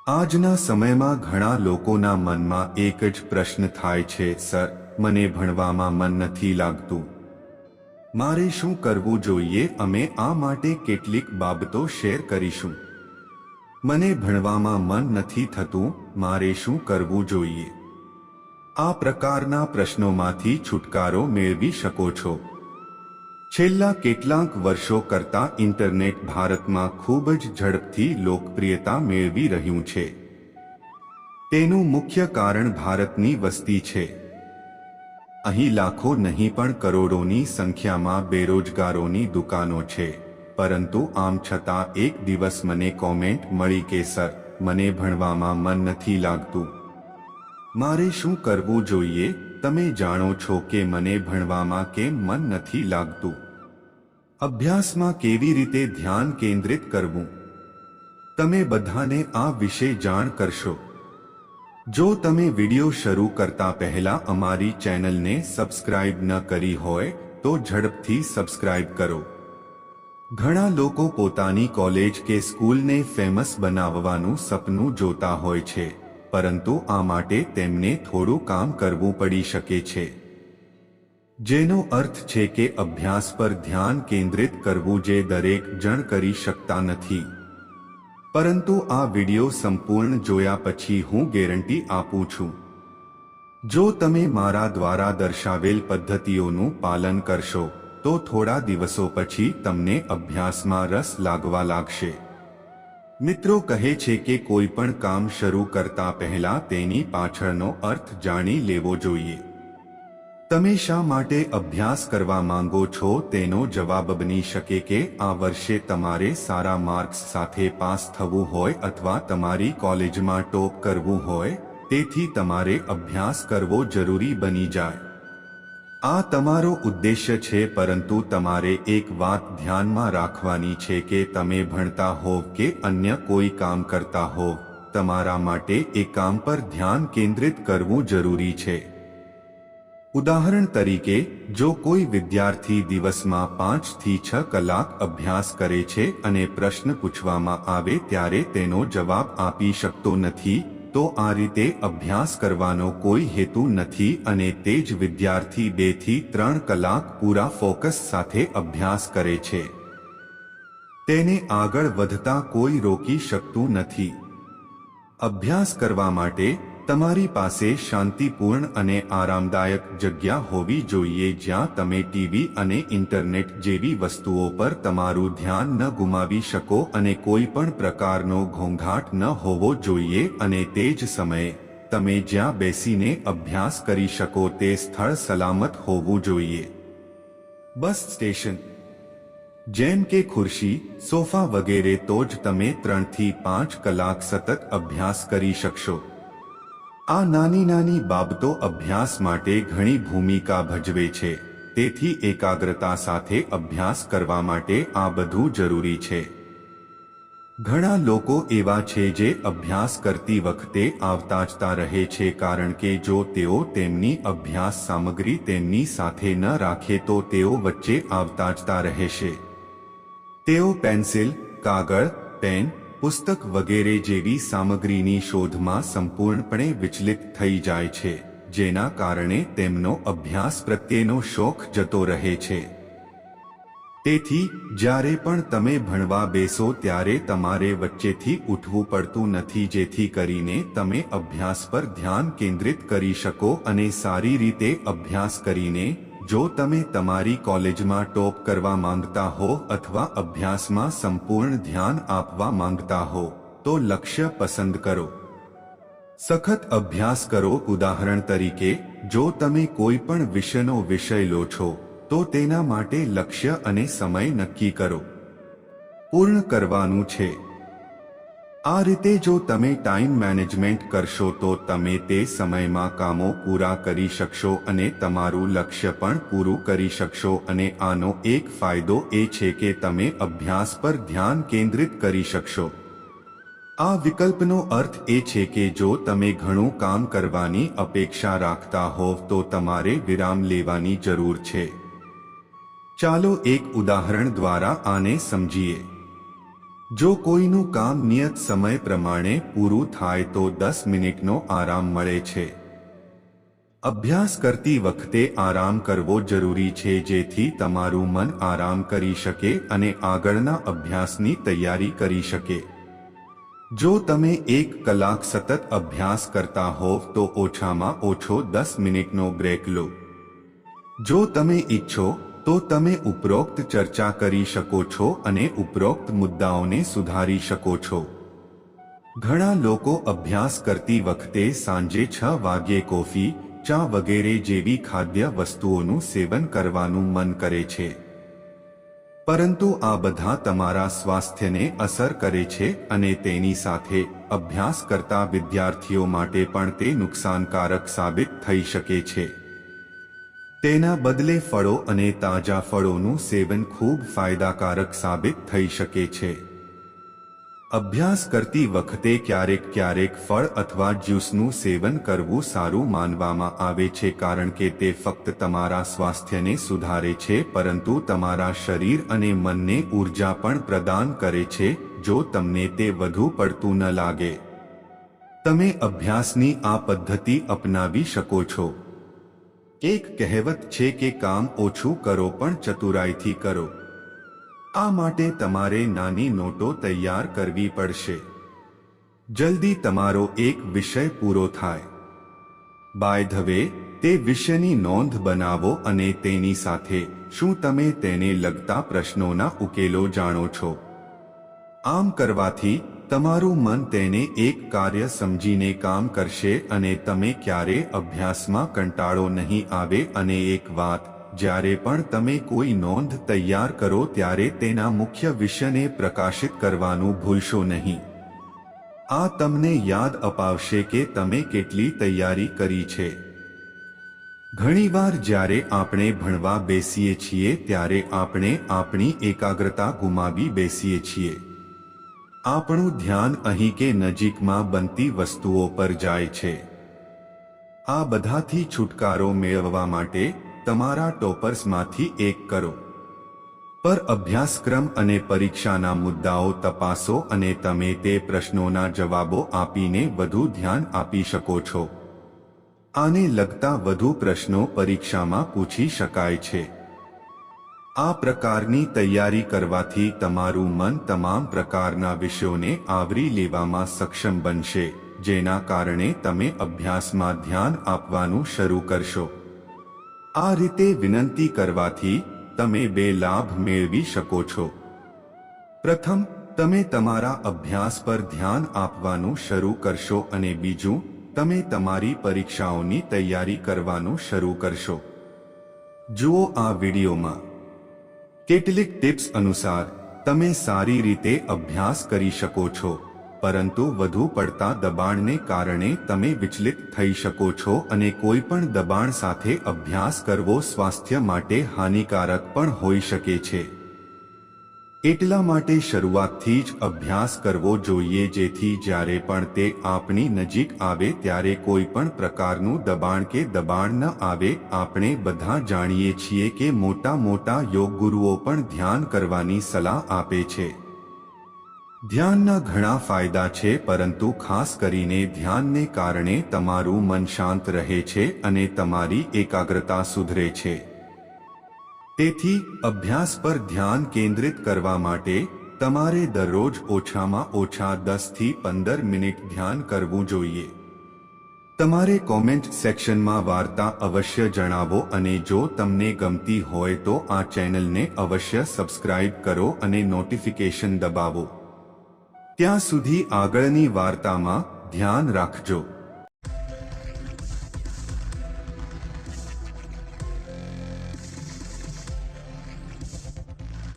આજના સમયમાં ઘણા લોકોના મનમાં એક જ પ્રશ્ન થાય છે, સર, મને ભણવામાં મન નથી લાગતું. મારે શું કરવું જોઈએ? અમે આ માટે કેટલીક બાબતો શેર કરીશું. મને ભણવામાં મન નથી થતું, મારે શું કરવું જોઈએ? આ પ્રકારના પ્રશ્નોમાંથી છુટકારો મેળવી શકો છો. છેલ્લા કેટલાક વર્ષો કરતાં ઇન્ટરનેટ ભારતમાં ખૂબ જ ઝડપથી લોકપ્રિયતા મેળવી રહ્યું છે. તેનું મુખ્ય કારણ ભારતની વસ્તી છે. અહીં લાખો નહીં પણ કરોડોની સંખ્યામાં બેરોજગારોની દુકાનો છે. પરંતુ આમ છતાં એક દિવસ મને કોમેન્ટ મળી કે સર, મને ભણવામાં મન નથી લાગતું. મારે શું કરવું જોઈએ? તમે જાણો છો કે મને ભણવામાં કેમ મન નથી લાગતું? અભ્યાસમાં કેવી રીતે ધ્યાન કેન્દ્રિત કરવું? તમે બધાને આ વિશે જાણ કરશો. જો તમે વિડિયો શરૂ કરતા પહેલા અમારી ચેનલને સબસ્ક્રાઇબ ન કરી હોય તો ઝડપથી સબસ્ક્રાઇબ કરો. ઘણા લોકો પોતાની કોલેજ કે સ્કૂલને ફેમસ બનાવવાનું સપનું જોતા હોય છે, પરંતુ આ માટે તેમને થોડું કામ કરવું પડી શકે છે. જેનો અર્થ છે કે અભ્યાસ પર ધ્યાન કેન્દ્રિત કરવું જે દરેક જણ કરી શકતા નથી. પરંતુ આ વિડિયો સંપૂર્ણ જોયા પછી હું ગેરંટી આપું છું, જો તમે મારા દ્વારા દર્શાવેલ પદ્ધતિઓનું પાલન કરશો તો થોડા દિવસો પછી તમને અભ્યાસમાં રસ લાગવા લાગશે. મિત્રો કહે છે કે કોઈ પણ કામ શરૂ કરતા પહેલા તેની પાછળનો અર્થ જાણી લેવો જોઈએ. તમે શા માટે અભ્યાસ કરવા માંગો છો તેનો જવાબ બની શકે કે આ વર્ષે તમારે સારા માર્ક્સ સાથે પાસ થવું હોય અથવા તમારી કોલેજમાં ટોપ કરવું હોય, તેથી તમારે અભ્યાસ કરવો જરૂરી બની જાય. આ તમારો ઉદ્દેશ્ય છે, પરંતુ તમારે એક વાત ધ્યાનમાં રાખવાની છે કે તમે ભણતા હોવ કે અન્ય કોઈ કામ કરતા હોવ, તમારા માટે એ કામ પર ધ્યાન કેન્દ્રિત કરવું જરૂરી છે. ઉદાહરણ તરીકે, જો કોઈ વિદ્યાર્થી દિવસમાં 5 થી 6 કલાક અભ્યાસ કરે છે અને પ્રશ્ન પૂછવામાં આવે ત્યારે તેનો જવાબ આપી શકતો નથી, તો આ રીતે અભ્યાસ કરવાનો કોઈ હેતુ નથી અને તે જ વિદ્યાર્થી 2 થી 3 કલાક પૂરા ફોકસ સાથે અભ્યાસ કરે છે. તેને આગળ વધતા કોઈ રોકી શકતું નથી. અભ્યાસ કરવા માટે તમારી પાસે શાંતિપૂર્ણ અને આરામદાયક જગ્યા હોવી જોઈએ જ્યાં તમે ટીવી અને ઇન્ટરનેટ જેવી વસ્તુઓ પર તમારું ધ્યાન ન ગુમાવી શકો અને કોઈ પણ પ્રકારનો ઘોંઘાટ ન હોવો જોઈએ અને તે જ સમયે તમે જ્યાં બેસીને અભ્યાસ કરી શકો તે સ્થળ સલામત હોવું જોઈએ. બસ સ્ટેશન, જેમ કે ખુરશી, સોફા વગેરે, તો જ તમે 3 થી 5 કલાક સતત અભ્યાસ કરી શકશો. આ નાની નાની બાબતો અભ્યાસ માટે ઘણી ભૂમિકા ભજવે છે, તેથી એકાગ્રતા સાથે અભ્યાસ કરવા માટે આ બધું જરૂરી છે. ઘણા લોકો એવા છે જે અભ્યાસ કરતી વખતે આવતાજતા રહે છે કારણ કે જો તેઓ તેમની અભ્યાસ સામગ્રી તેમની સાથે ન રાખે તો તેઓ વચ્ચે આવતાજતા રહેશે. તેઓ પેન્સિલ, કાગળ, પેન, પુસ્તક વગેરે જેવી સામગ્રીની શોધમાં સંપૂર્ણપણે વિચલિત થઈ જાય છે, જેના કારણે તેમનો અભ્યાસ પ્રત્યેનો શોખ જતો રહે છે. તેથી જ્યારે પણ તમે ભણવા બેસો ત્યારે તમારે વચ્ચેથી ઉઠવું પડતું નથી, જેથી કરીને તમે અભ્યાસ પર ધ્યાન કેન્દ્રિત કરી શકો અને સારી રીતે અભ્યાસ કરીને જો તમે તમારી કોલેજમાં ટોપ કરવા માંગતા હો અથવા અભ્યાસમાં સંપૂર્ણ ધ્યાન આપવા માંગતા હો તો લક્ષ્ય પસંદ કરો. સખત અભ્યાસ કરો. ઉદાહરણ તરીકે, જો તમે કોઈ પણ વિષયનો વિષય લો છો તો તેના માટે લક્ષ્ય અને સમય નક્કી કરો. પૂર્ણ કરવાનું છે. આ રીતે જો તમે ટાઈમ મેનેજમેન્ટ કરશો તો તમે તે સમયમાં કામો પૂરા કરી શકશો અને તમારું લક્ષ્ય પણ પૂરું કરી શકશો. અને આનો એક ફાયદો એ છે કે તમે અભ્યાસ પર ધ્યાન કેન્દ્રિત કરી શકશો. આ વિકલ્પનો અર્થ એ છે કે જો તમે ઘણું કામ કરવાની અપેક્ષા રાખતા હોવ તો તમારે વિરામ લેવાની જરૂર છે. ચાલો એક ઉદાહરણ દ્વારા આને સમજીએ. જો કોઈનું કામ નિયત સમય પ્રમાણે પૂરું થાય તો 10 મિનિટનો આરામ મળે છે. અભ્યાસ કરતી વખતે આરામ કરવો જરૂરી છે જેથી તમારું મન આરામ કરી શકે અને આગળના અભ્યાસની તૈયારી કરી શકે. જો તમે 1 કલાક સતત અભ્યાસ કરતા હોવ તો ઓછામાં ઓછો 10 મિનિટનો બ્રેક લો. જો તમે ઈચ્છો તો તમે ઉપરોક્ત ચર્ચા કરી શકો છો અને ઉપરોક્ત મુદ્દાઓને સુધારી શકો છો. ઘણા લોકો અભ્યાસ કરતી વખતે સાંજે 6 વાગ્યે કોફી, ચા વગેરે જેવી ખાદ્ય વસ્તુઓનું સેવન કરવાનું મન કરે છે. પરંતુ આ બધા તમારા સ્વાસ્થ્યને અસર કરે છે અને તેની સાથે અભ્યાસ કરતા વિદ્યાર્થીઓ માટે પણ તે નુકસાનકારક સાબિત થઈ શકે છે. તેના બદલે ફળો અને તાજા ફળોનું સેવન ખૂબ ફાયદાકારક સાબિત થઈ શકે છે. અભ્યાસ કરતી વખતે ક્યારેક ફળ અથવા જ્યુસનું સેવન કરવું સારું માનવામાં આવે છે કારણ કે તે ફક્ત તમારા સ્વાસ્થ્યને સુધારે છે પરંતુ તમારા શરીર અને મનને ઊર્જા પણ પ્રદાન કરે છે. જો તમને તે વધુ પડતું ન લાગે, તમે અભ્યાસની આ પદ્ધતિ અપનાવી શકો છો. એક કહેવત છે કે કામ ઓછું કરો પણ ચતુરાઈથી કરો. આ માટે તમારે નાની નોટો તૈયાર કરવી પડશે. જલ્દી તમારો એક વિષય પૂરો થાય. બાય ધ વે, તે વિષયની નોંધ બનાવો અને તેની સાથે શું તમે તેને લગતા પ્રશ્નોના ઉકેલો જાણો છો. આમ કરવાથી તમારું મન તેને એક કાર્ય સમજીને કામ કરશે અને તમે ક્યારે અભ્યાસમાં કંટાળો નહીં આવે. અને એક વાત, જ્યારે પણ તમે કોઈ નોંધ તૈયાર કરો ત્યારે તેના મુખ્ય વિષયને પ્રકાશિત કરવાનું ભૂલશો નહીં. આ તમને યાદ અપાવશે કે તમે કેટલી તૈયારી કરી છે. ઘણીવાર જ્યારે આપણે ભણવા બેસીએ છીએ ત્યારે આપણે આપણી એકાગ્રતા ગુમાવી બેસીએ છીએ. આપણું ધ્યાન અહીં કે નજીકમાં બનતી વસ્તુઓ પર જાય છે. આ બધાથી છુટકારો મેળવવા માટે તમારા ટોપર્સમાંથી એક કરો. પર અભ્યાસક્રમ અને પરીક્ષાના મુદ્દાઓ તપાસો અને તમે તે પ્રશ્નોના જવાબો આપીને વધુ ધ્યાન આપી શકો છો. આને લગતા વધુ પ્રશ્નો પરીક્ષામાં પૂછી શકાય છે. આ પ્રકારની તૈયારી કરવાથી તમારું મન તમામ પ્રકારના વિષયોને આવરી લેવામાં સક્ષમ બનશે, જેના કારણે તમે અભ્યાસમાં ધ્યાન આપવાનું શરૂ કરશો. આ રીતે વિનંતી કરવાથી તમે 2 લાભ મેળવી શકો છો. પ્રથમ, તમે તમારા અભ્યાસ પર ધ્યાન આપવાનું શરૂ કરશો અને બીજું, તમે તમારી પરીક્ષાઓની તૈયારી કરવાનું શરૂ કરશો. જુઓ આ વિડીયોમાં કેટલીક ટિપ્સ અનુસાર તમે સારી રીતે અભ્યાસ કરી શકો છો, પરંતુ વધુ પડતા દબાણને કારણે તમે વિચલિત થઈ શકો છો અને કોઈ પણ દબાણ સાથે અભ્યાસ કરવો સ્વાસ્થ્ય માટે હાનિકારક પણ હોઈ શકે છે. એટલા માટે શરૂઆતથી જ અભ્યાસ કરવો જોઈએ જેથી જ્યારે પણ તે આપણી નજીક આવે ત્યારે કોઈ પણ પ્રકારનું દબાણ ન આવે. આપણે બધા જાણીએ છીએ કે મોટા યોગ ગુરુઓ પણ ધ્યાન કરવાની સલાહ આપે છે. ધ્યાનના ઘણા ફાયદા છે પરંતુ ખાસ કરીને ધ્યાનને કારણે તમારું મન શાંત રહે છે અને તમારી એકાગ્રતા સુધરે છે. તેથી અભ્યાસ પર ધ્યાન કેન્દ્રિત કરવા માટે તમારે દરરોજ ઓછામાં ઓછા 10 થી 15 મિનિટ ધ્યાન કરવું જોઈએ. તમારે કોમેન્ટ સેક્શનમાં વાર્તા અવશ્ય જણાવો અને જો તમને ગમતી હોય તો આ ચેનલને અવશ્ય સબસ્ક્રાઇબ કરો અને નોટિફિકેશન દબાવો. ત્યાં સુધી આગળની વાર્તામાં ધ્યાન રાખજો.